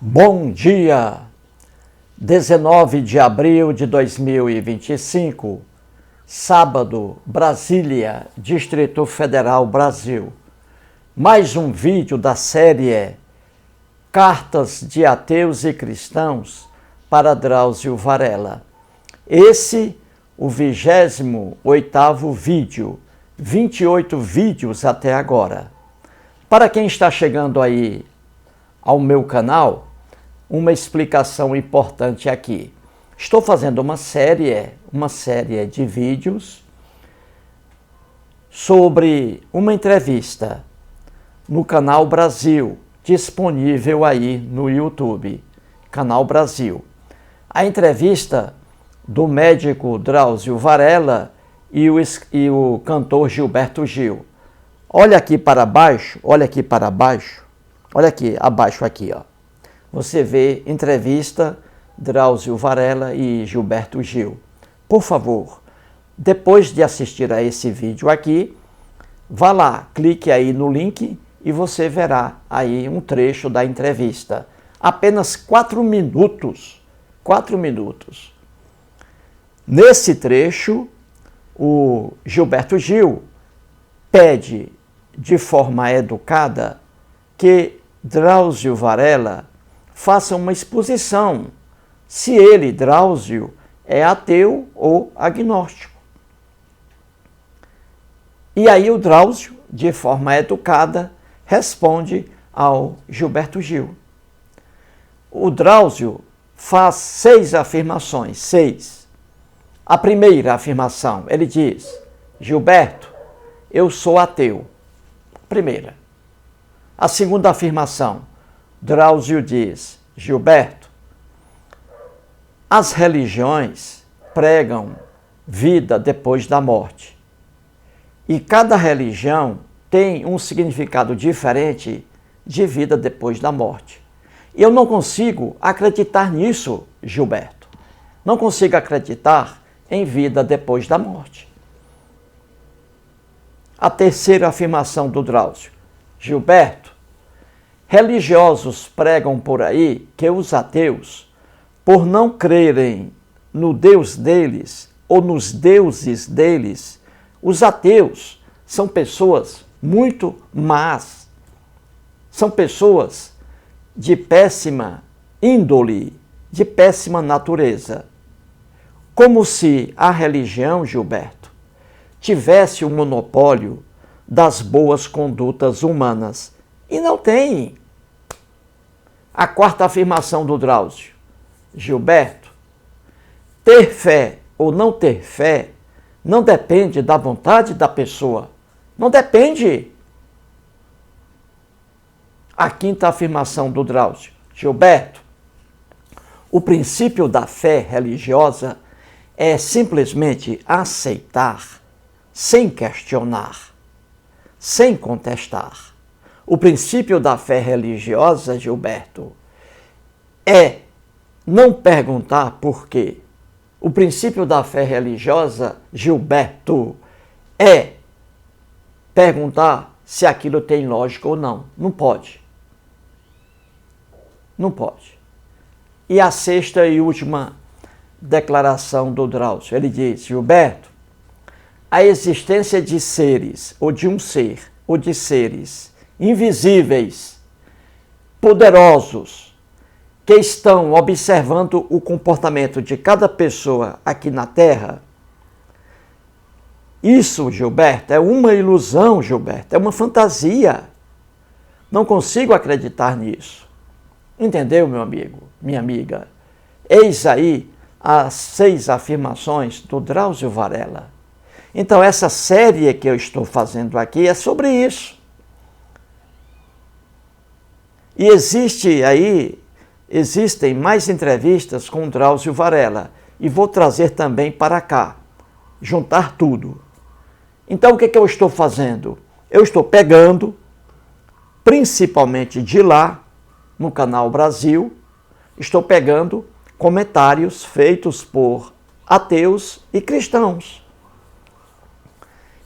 Bom dia! 19 de abril de 2025, sábado, Brasília, Distrito Federal, Brasil. Mais um vídeo da série Cartas de Ateus e Cristãos para Drauzio Varela. Esse, o 28º vídeo, 28 vídeos até agora. Para quem está chegando aí ao meu canal, uma explicação importante aqui. Estou fazendo uma série de vídeos sobre uma entrevista no Canal Brasil, disponível aí no YouTube, Canal Brasil. A entrevista do médico Drauzio Varela e o cantor Gilberto Gil. Olha aqui para baixo, olha aqui abaixo aqui, ó. Você vê entrevista Drauzio Varela e Gilberto Gil. Por favor, depois de assistir a esse vídeo aqui, vá lá, clique aí no link e você verá aí um trecho da entrevista. Apenas 4 minutos. 4 minutos. Nesse trecho, o Gilberto Gil pede de forma educada que Drauzio Varela faça uma exposição se ele, Drauzio, é ateu ou agnóstico. E aí o Drauzio, de forma educada, responde ao Gilberto Gil. O Drauzio faz 6 afirmações, 6. A primeira afirmação, ele diz: Gilberto, eu sou ateu. Primeira. A segunda afirmação, Drauzio diz: Gilberto, as religiões pregam vida depois da morte. E cada religião tem um significado diferente de vida depois da morte. E eu não consigo acreditar nisso, Gilberto. Não consigo acreditar em vida depois da morte. A terceira afirmação do Drauzio: Gilberto, religiosos pregam por aí que os ateus, por não crerem no Deus deles ou nos deuses deles, os ateus são pessoas muito más, são pessoas de péssima índole, de péssima natureza. Como se a religião, Gilberto, tivesse o monopólio das boas condutas humanas. E não tem. A quarta afirmação do Drauzio: Gilberto, ter fé ou não ter fé não depende da vontade da pessoa. Não depende. A quinta afirmação do Drauzio: Gilberto, o princípio da fé religiosa é simplesmente aceitar, sem questionar, sem contestar. O princípio da fé religiosa, Gilberto, é não perguntar por quê. O princípio da fé religiosa, Gilberto, é perguntar se aquilo tem lógica ou não. Não pode. Não pode. E a sexta e última declaração do Drauzio, ele diz: Gilberto, a existência de seres, ou de um ser, ou de seres invisíveis, poderosos, que estão observando o comportamento de cada pessoa aqui na Terra, isso, Gilberto, é uma ilusão, Gilberto, é uma fantasia. Não consigo acreditar nisso. Entendeu, meu amigo, minha amiga? Eis aí as 6 afirmações do Drauzio Varela. Então, essa série que eu estou fazendo aqui é sobre isso. E existem mais entrevistas com o Drauzio Varela. E vou trazer também para cá, juntar tudo. Então, o que eu estou fazendo? Eu estou pegando, principalmente de lá, no Canal Brasil, estou pegando comentários feitos por ateus e cristãos.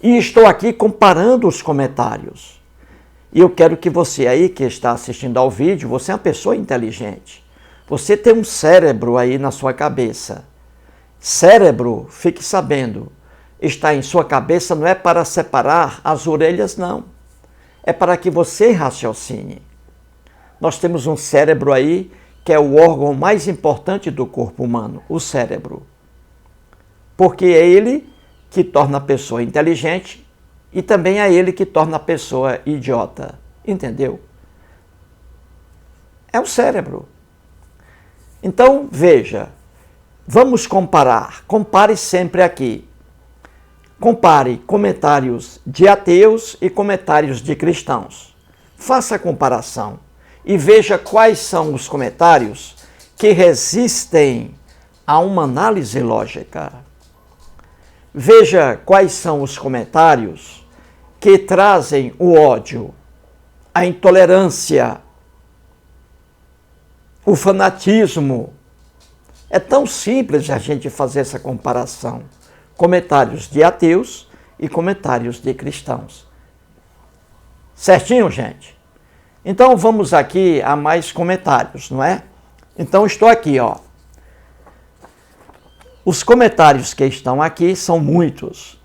E estou aqui comparando os comentários. E eu quero que você aí que está assistindo ao vídeo, você é uma pessoa inteligente. Você tem um cérebro aí na sua cabeça. Cérebro, fique sabendo, está em sua cabeça não é para separar as orelhas, não. É para que você raciocine. Nós temos um cérebro aí que é o órgão mais importante do corpo humano, o cérebro. Porque é ele que torna a pessoa inteligente e também é ele que torna a pessoa idiota. Entendeu? É o cérebro. Então, veja, vamos comparar. Compare sempre aqui. Compare comentários de ateus e comentários de cristãos. Faça a comparação e veja quais são os comentários que resistem a uma análise lógica. Veja quais são os comentários que trazem o ódio, a intolerância, o fanatismo. É tão simples a gente fazer essa comparação. Comentários de ateus e comentários de cristãos. Certinho, gente? Então vamos aqui a mais comentários, não é? Então estou aqui, ó. Os comentários que estão aqui são muitos.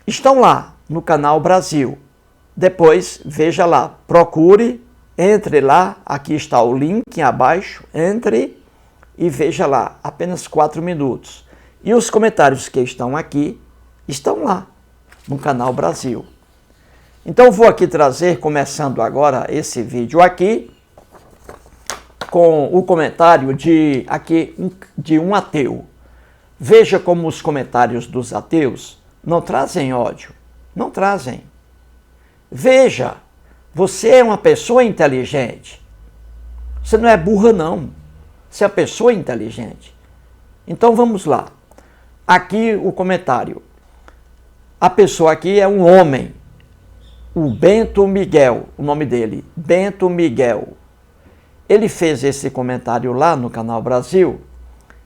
Estão lá no canal Brasil. Depois veja lá, procure, entre lá, aqui está o link abaixo, entre e veja lá, apenas 4 minutos. E os comentários que estão aqui, estão lá, no canal Brasil. Então vou aqui trazer, começando agora esse vídeo aqui, com o comentário de um ateu. Veja como os comentários dos ateus não trazem ódio, não trazem. Veja, você é uma pessoa inteligente. Você não é burra, não. Você é uma pessoa inteligente. Então vamos lá. Aqui o comentário. A pessoa aqui é um homem. O Bento Miguel, o nome dele, Bento Miguel. Ele fez esse comentário lá no canal Brasil.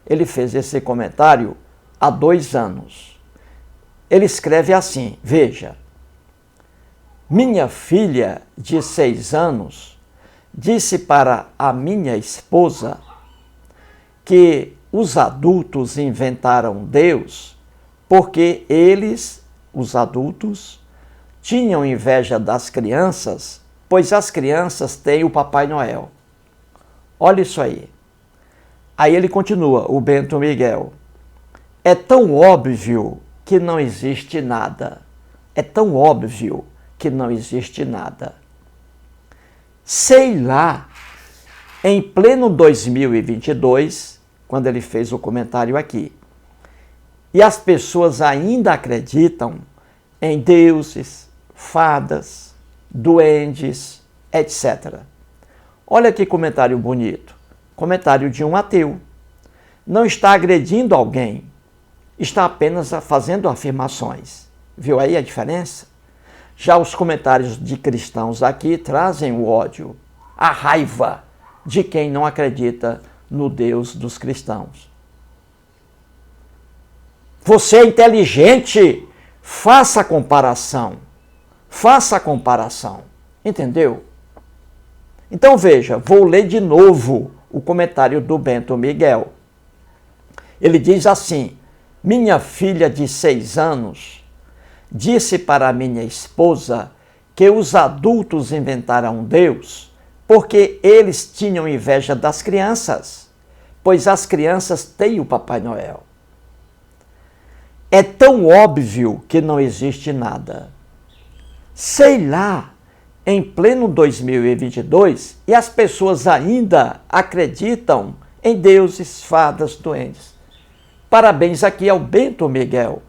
Ele fez esse comentário há 2 anos. Ele escreve assim, veja. Minha filha de 6 anos disse para a minha esposa que os adultos inventaram Deus porque eles, os adultos, tinham inveja das crianças, pois as crianças têm o Papai Noel. Olha isso aí. Aí ele continua, o Bento Miguel. É tão óbvio que não existe nada. É tão óbvio que não existe nada. Sei lá, em pleno 2022, quando ele fez o comentário aqui, e as pessoas ainda acreditam em deuses, fadas, duendes, etc. Olha que comentário bonito. Comentário de um ateu. Não está agredindo alguém, está apenas fazendo afirmações. Viu aí a diferença? Já os comentários de cristãos aqui trazem o ódio, a raiva de quem não acredita no Deus dos cristãos. Você é inteligente, faça a comparação. Faça a comparação. Entendeu? Então veja, vou ler de novo o comentário do Bento Miguel. Ele diz assim: minha filha de 6 anos disse para minha esposa que os adultos inventaram Deus porque eles tinham inveja das crianças, pois as crianças têm o Papai Noel. É tão óbvio que não existe nada. Sei lá, em pleno 2022, e as pessoas ainda acreditam em deuses, fadas, duendes. Parabéns aqui ao Bento Miguel.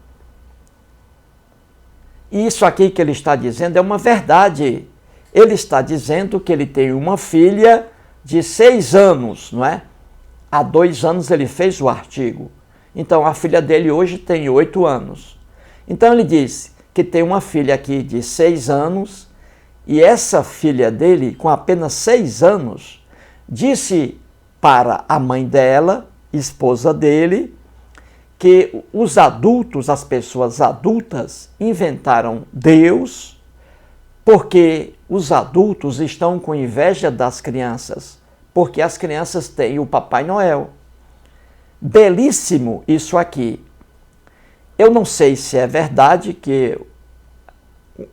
E isso aqui que ele está dizendo é uma verdade. Ele está dizendo que ele tem uma filha de 6 anos, não é? Há 2 anos ele fez o artigo. Então a filha dele hoje tem 8 anos. Então ele diz que tem uma filha aqui de 6 anos, e essa filha dele, com apenas 6 anos, disse para a mãe dela, esposa dele, que os adultos, as pessoas adultas, inventaram Deus Porque os adultos estão com inveja das crianças, porque as crianças têm o Papai Noel. Belíssimo isso aqui. Eu não sei se é verdade que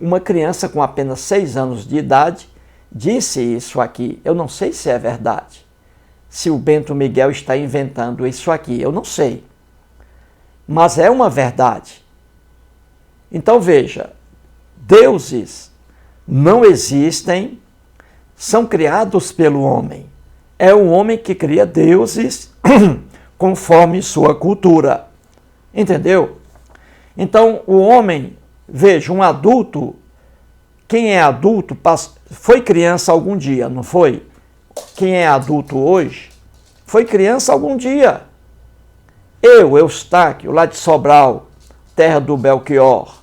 uma criança com apenas 6 anos de idade disse isso aqui. Eu não sei se é verdade. Se o Bento Miguel está inventando isso aqui, eu não sei. Mas é uma verdade. Então veja, deuses não existem, são criados pelo homem. É o homem que cria deuses conforme sua cultura. Entendeu? Então o homem, veja, um adulto, quem é adulto foi criança algum dia, não foi? Quem é adulto hoje foi criança algum dia. Eu, Eustáquio, lá de Sobral, terra do Belchior.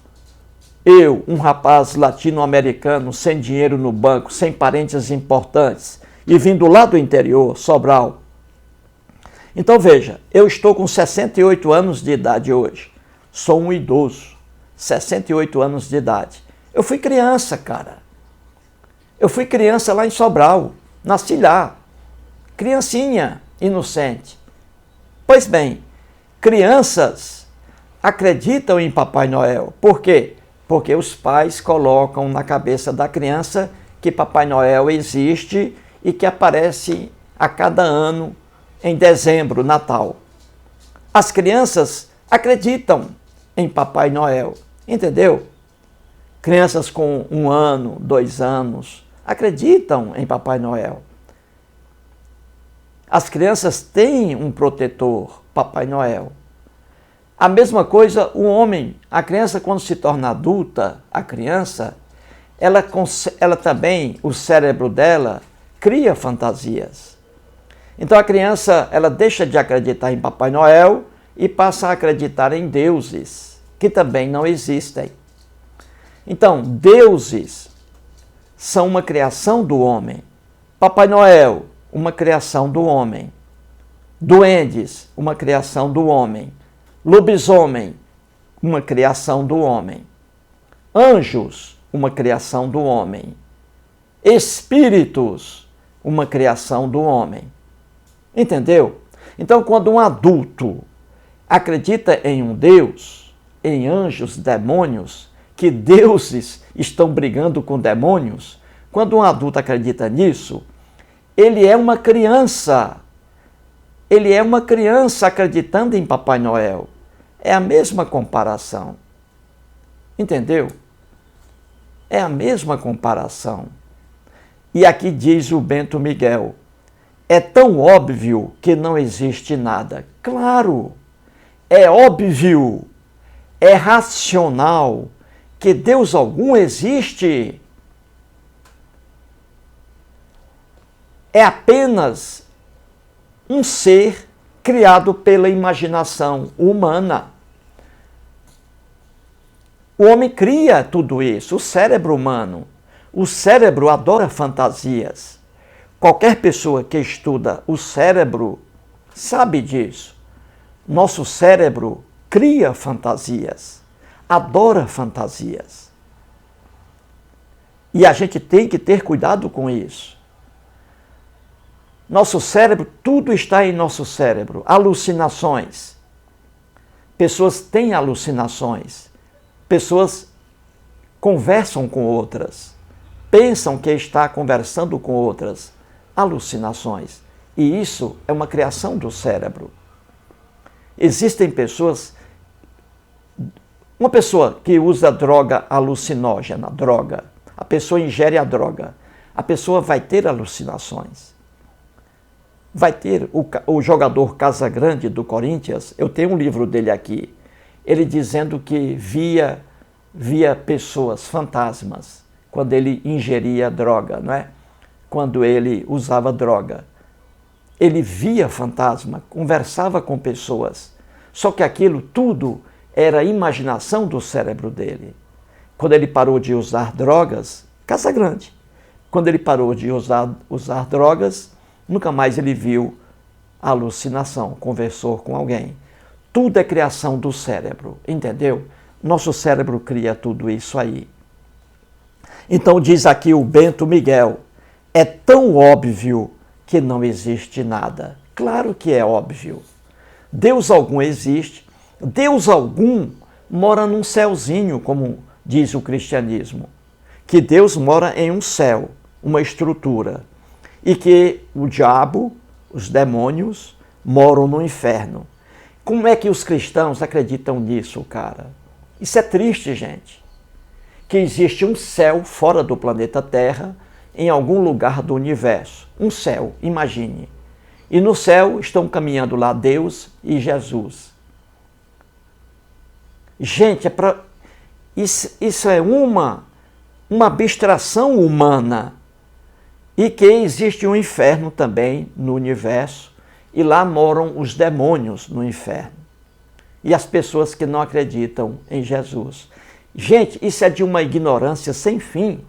Eu, um rapaz latino-americano, sem dinheiro no banco, sem parentes importantes, e vindo lá do interior, Sobral. Então veja, eu estou com 68 anos de idade hoje. Sou um idoso, 68 anos de idade. Eu fui criança, cara. Eu fui criança lá em Sobral, nasci lá. Criancinha, inocente. Pois bem, crianças acreditam em Papai Noel. Por quê? Porque os pais colocam na cabeça da criança que Papai Noel existe e que aparece a cada ano em dezembro, Natal. As crianças acreditam em Papai Noel, entendeu? Crianças com 1 ano, 2 anos, acreditam em Papai Noel. As crianças têm um protetor, Papai Noel. A mesma coisa o homem, a criança quando se torna adulta, a criança, ela também, o cérebro dela, cria fantasias. Então a criança, ela deixa de acreditar em Papai Noel e passa a acreditar em deuses, que também não existem. Então, deuses são uma criação do homem. Papai Noel, uma criação do homem. Duendes, uma criação do homem. Lobisomem, uma criação do homem. Anjos, uma criação do homem. Espíritos, uma criação do homem. Entendeu? Então, quando um adulto acredita em um Deus, em anjos, demônios, que deuses estão brigando com demônios, quando um adulto acredita nisso, ele é uma criança. Ele é uma criança acreditando em Papai Noel. É a mesma comparação. Entendeu? É a mesma comparação. E aqui diz o Bento Miguel, é tão óbvio que não existe nada. Claro, é óbvio, é racional que Deus algum existe. É apenas um ser criado pela imaginação humana. O homem cria tudo isso, o cérebro humano. O cérebro adora fantasias. Qualquer pessoa que estuda o cérebro sabe disso. Nosso cérebro cria fantasias, adora fantasias. E a gente tem que ter cuidado com isso. Nosso cérebro, tudo está em nosso cérebro. Alucinações. Pessoas têm alucinações. Pessoas conversam com outras. Pensam que está conversando com outras. Alucinações. E isso é uma criação do cérebro. Existem pessoas... Uma pessoa que usa droga alucinógena, a pessoa ingere a droga, a pessoa vai ter alucinações. Vai ter o jogador Casagrande do Corinthians, eu tenho um livro dele aqui, ele dizendo que via pessoas, fantasmas, quando ele ingeria droga, não é? Quando ele usava droga. Ele via fantasma, conversava com pessoas, só que aquilo tudo era a imaginação do cérebro dele. Quando ele parou de usar drogas, Casagrande, quando ele parou de usar drogas, nunca mais ele viu a alucinação, conversou com alguém. Tudo é criação do cérebro, entendeu? Nosso cérebro cria tudo isso aí. Então diz aqui o Bento Miguel, é tão óbvio que não existe nada. Claro que é óbvio. Deus algum existe, Deus algum mora num céuzinho, como diz o cristianismo, que Deus mora em um céu, uma estrutura, e que o diabo, os demônios, moram no inferno. Como é que os cristãos acreditam nisso, cara? Isso é triste, gente. Que existe um céu fora do planeta Terra, em algum lugar do universo. Um céu, imagine. E no céu estão caminhando lá Deus e Jesus. Gente, isso é uma abstração humana. E que existe um inferno também no universo. E lá moram os demônios no inferno. E as pessoas que não acreditam em Jesus. Gente, isso é de uma ignorância sem fim.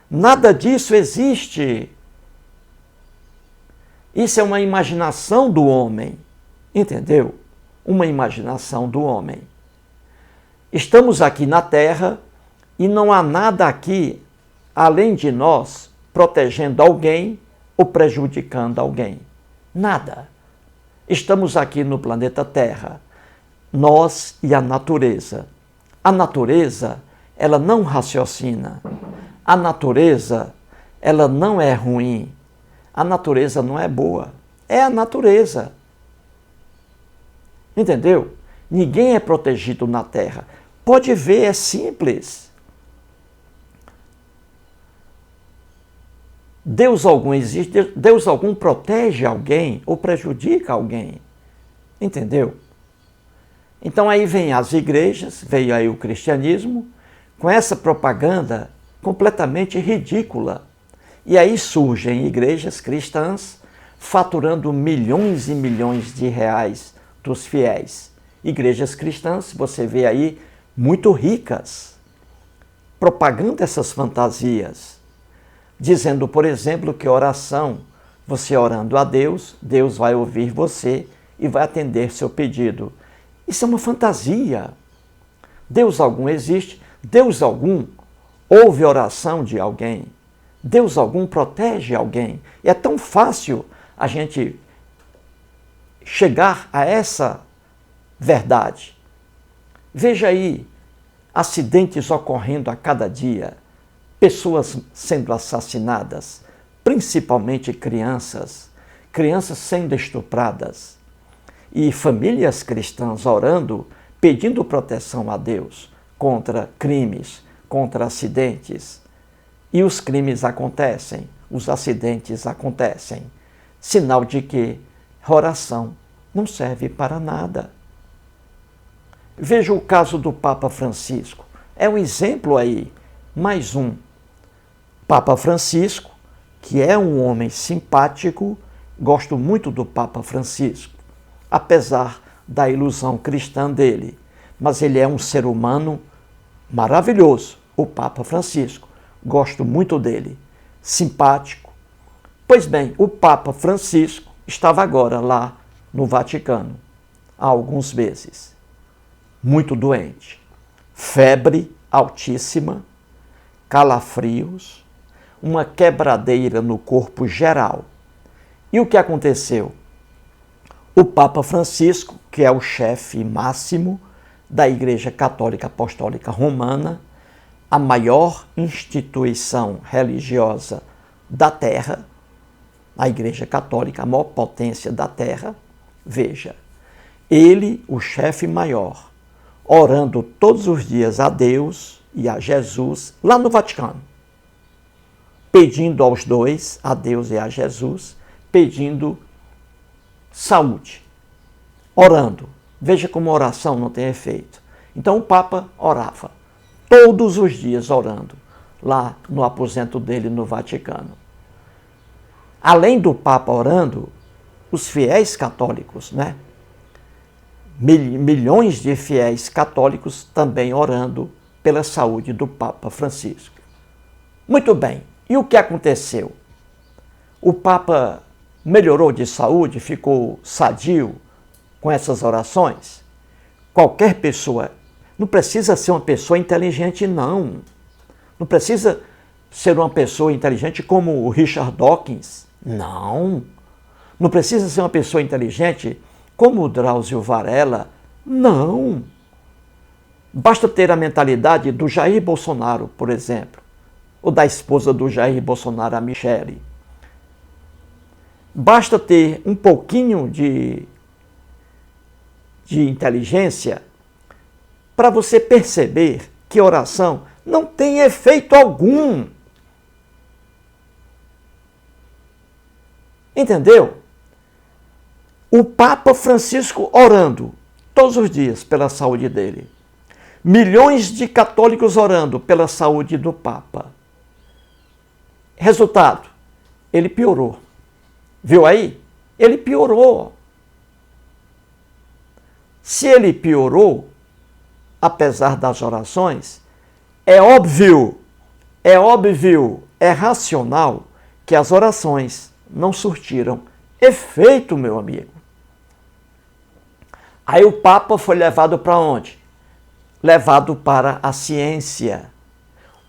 Nada disso existe. Isso é uma imaginação do homem. Entendeu? Uma imaginação do homem. Estamos aqui na Terra e não há nada aqui, além de nós, protegendo alguém ou prejudicando alguém. Nada. Estamos aqui no planeta Terra. Nós e a natureza. A natureza, ela não raciocina. A natureza, ela não é ruim. A natureza não é boa. É a natureza. Entendeu? Ninguém é protegido na Terra. Pode ver, é simples. Deus algum existe, Deus algum protege alguém ou prejudica alguém. Entendeu? Então aí vem as igrejas, veio aí o cristianismo, com essa propaganda completamente ridícula. E aí surgem igrejas cristãs faturando milhões e milhões de reais dos fiéis. Igrejas cristãs, você vê aí, muito ricas, propagando essas fantasias, dizendo, por exemplo, que oração, você orando a Deus, Deus vai ouvir você e vai atender seu pedido. Isso é uma fantasia. Deus algum existe, Deus algum ouve oração de alguém, Deus algum protege alguém. E é tão fácil a gente chegar a essa verdade. Veja aí, acidentes ocorrendo a cada dia, pessoas sendo assassinadas, principalmente crianças sendo estupradas, e famílias cristãs orando, pedindo proteção a Deus contra crimes, contra acidentes. E os crimes acontecem, os acidentes acontecem. Sinal de que oração não serve para nada. Veja o caso do Papa Francisco. É um exemplo aí, mais um. Papa Francisco, que é um homem simpático, gosto muito do Papa Francisco, apesar da ilusão cristã dele. Mas ele é um ser humano maravilhoso, o Papa Francisco. Gosto muito dele, simpático. Pois bem, o Papa Francisco estava agora lá no Vaticano, há alguns meses, muito doente, febre altíssima, calafrios, uma quebradeira no corpo geral. E o que aconteceu? O Papa Francisco, que é o chefe máximo da Igreja Católica Apostólica Romana, a maior instituição religiosa da Terra, a Igreja Católica, a maior potência da Terra, veja, ele, o chefe maior, orando todos os dias a Deus e a Jesus, lá no Vaticano, pedindo aos dois, a Deus e a Jesus, pedindo saúde, orando. Veja como a oração não tem efeito. Então o Papa orava, todos os dias orando, lá no aposento dele no Vaticano. Além do Papa orando, os fiéis católicos, né? Milhões de fiéis católicos também orando pela saúde do Papa Francisco. Muito bem, e o que aconteceu? O Papa melhorou de saúde, ficou sadio com essas orações? Qualquer pessoa, não precisa ser uma pessoa inteligente, não. Não precisa ser uma pessoa inteligente como o Richard Dawkins. Não. Não precisa ser uma pessoa inteligente como o Drauzio Varela. Não. Basta ter a mentalidade do Jair Bolsonaro, por exemplo, ou da esposa do Jair Bolsonaro, a Michele. Basta ter um pouquinho de inteligência para você perceber que oração não tem efeito algum. Entendeu? O Papa Francisco orando todos os dias pela saúde dele. Milhões de católicos orando pela saúde do Papa. Resultado, ele piorou. Viu aí? Ele piorou. Se ele piorou, apesar das orações, é óbvio, é racional que as orações não surtiram efeito, meu amigo. Aí o Papa foi levado para onde? Levado para a ciência.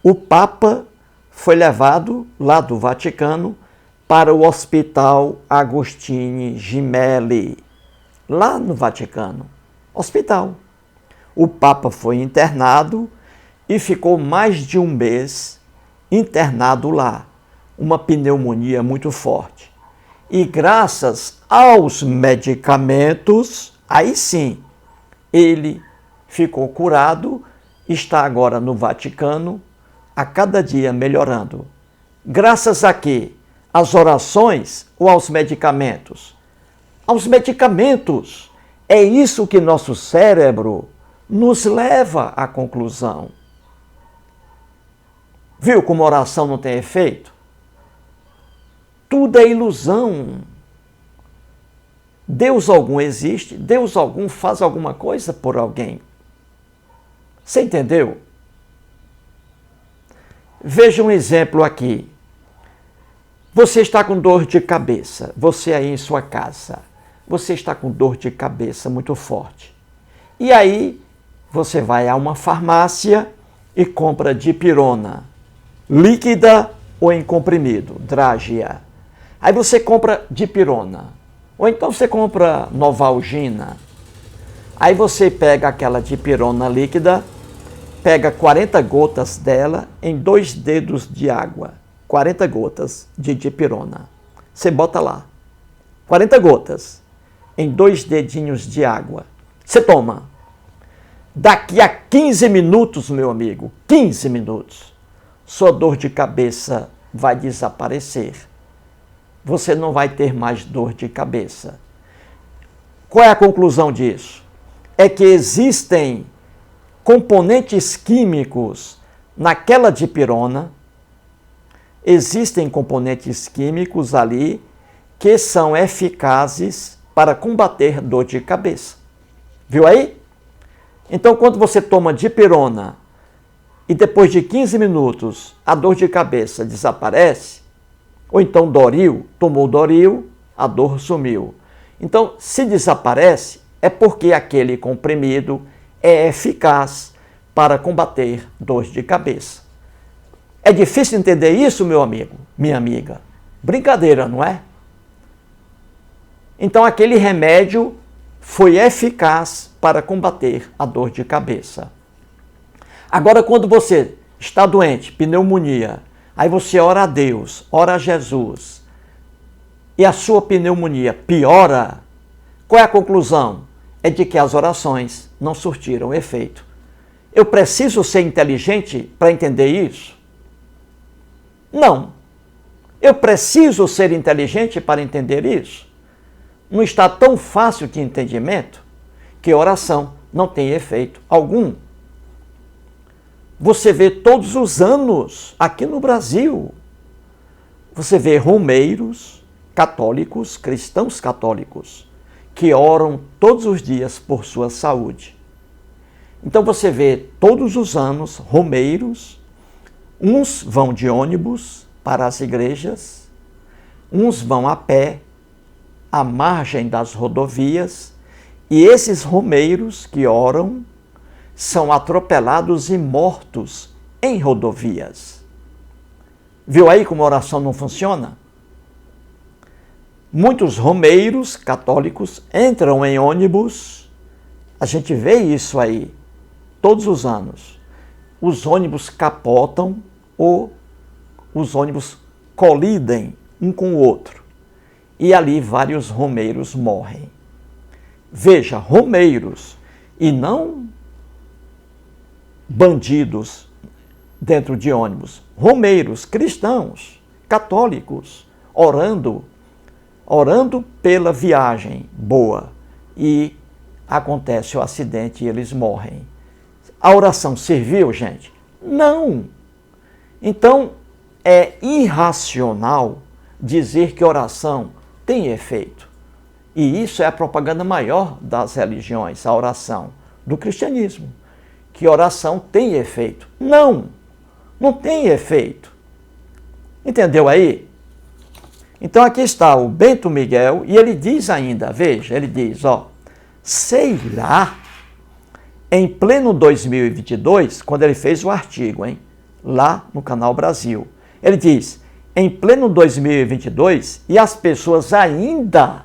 O Papa foi levado lá do Vaticano para o Hospital Agostini Gemelli, lá no Vaticano. Hospital. O Papa foi internado e ficou mais de um mês internado lá. Uma pneumonia muito forte. E graças aos medicamentos, aí sim, ele ficou curado, está agora no Vaticano, a cada dia melhorando. Graças a quê? Às orações ou aos medicamentos? Aos medicamentos. É isso que nosso cérebro nos leva à conclusão. Viu como oração não tem efeito? Tudo é ilusão. Deus algum existe, Deus algum faz alguma coisa por alguém. Você entendeu? Veja um exemplo aqui. Você está com dor de cabeça, você aí em sua casa. Você está com dor de cabeça muito forte. E aí você vai a uma farmácia e compra dipirona, líquida ou em comprimido, Dragia. Aí você compra dipirona, ou então você compra Novalgina. Aí você pega aquela dipirona líquida, pega 40 gotas dela em 2 dedos de água. 40 gotas de dipirona. Você bota lá. 40 gotas em 2 dedinhos de água. Você toma. Daqui a 15 minutos, meu amigo, 15 minutos, sua dor de cabeça vai desaparecer. Você não vai ter mais dor de cabeça. Qual é a conclusão disso? É que existem componentes químicos naquela dipirona, existem componentes químicos ali que são eficazes para combater dor de cabeça. Viu aí? Então, quando você toma dipirona e depois de 15 minutos a dor de cabeça desaparece, ou então Doril, tomou Doril, a dor sumiu. Então, se desaparece, é porque aquele comprimido é eficaz para combater dor de cabeça. É difícil entender isso, meu amigo, minha amiga? Brincadeira, não é? Então, aquele remédio foi eficaz para combater a dor de cabeça. Agora, quando você está doente, pneumonia, aí você ora a Deus, ora a Jesus, e a sua pneumonia piora, qual é a conclusão? É de que as orações não surtiram efeito. Eu preciso ser inteligente para entender isso? Não. Eu preciso ser inteligente para entender isso? Não está tão fácil de entendimento que oração não tem efeito algum. Você vê todos os anos aqui no Brasil, você vê romeiros católicos, cristãos católicos, que oram todos os dias por sua saúde. Então você vê todos os anos romeiros, uns vão de ônibus para as igrejas, uns vão a pé, à margem das rodovias, e esses romeiros que oram são atropelados e mortos em rodovias. Viu aí como a oração não funciona? Muitos romeiros católicos entram em ônibus, a gente vê isso aí todos os anos. Os ônibus capotam ou os ônibus colidem um com o outro. E ali vários romeiros morrem. Veja, romeiros e não bandidos dentro de ônibus. Romeiros, cristãos, católicos, orando pela viagem boa. E acontece o acidente e eles morrem. A oração serviu, gente? Não! Então, é irracional dizer que oração tem efeito. E isso é a propaganda maior das religiões, a oração, do cristianismo. Que oração tem efeito. Não! Não tem efeito. Entendeu aí? Então aqui está o Bento Miguel e ele diz ainda, veja, ele diz, sei lá, em pleno 2022, quando ele fez o artigo, lá no Canal Brasil, ele diz, em pleno 2022, e as pessoas ainda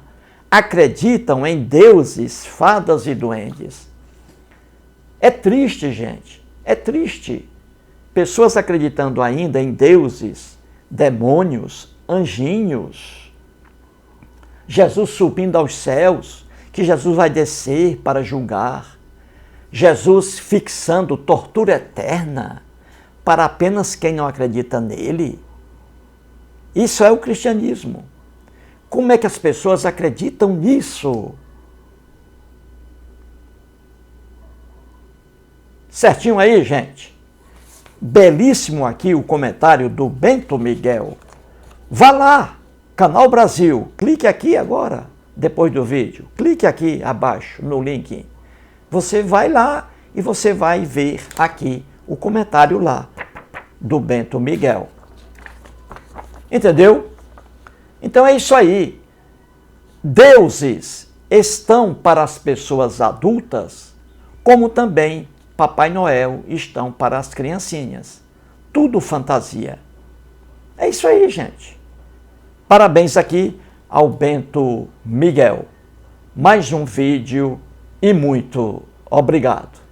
acreditam em deuses, fadas e duendes. É triste, gente, é triste. Pessoas acreditando ainda em deuses, demônios, anjinhos, Jesus subindo aos céus, que Jesus vai descer para julgar, Jesus fixando tortura eterna para apenas quem não acredita nele. Isso é o cristianismo. Como é que as pessoas acreditam nisso? Certinho aí, gente? Belíssimo aqui o comentário do Bento Miguel. Vá lá, Canal Brasil, clique aqui agora, depois do vídeo. Clique aqui abaixo no link. Você vai lá e você vai ver aqui o comentário lá do Bento Miguel. Entendeu? Então é isso aí. Deuses estão para as pessoas adultas, como também Papai Noel estão para as criancinhas. Tudo fantasia. É isso aí, gente. Parabéns aqui ao Bento Miguel. Mais um vídeo e muito obrigado.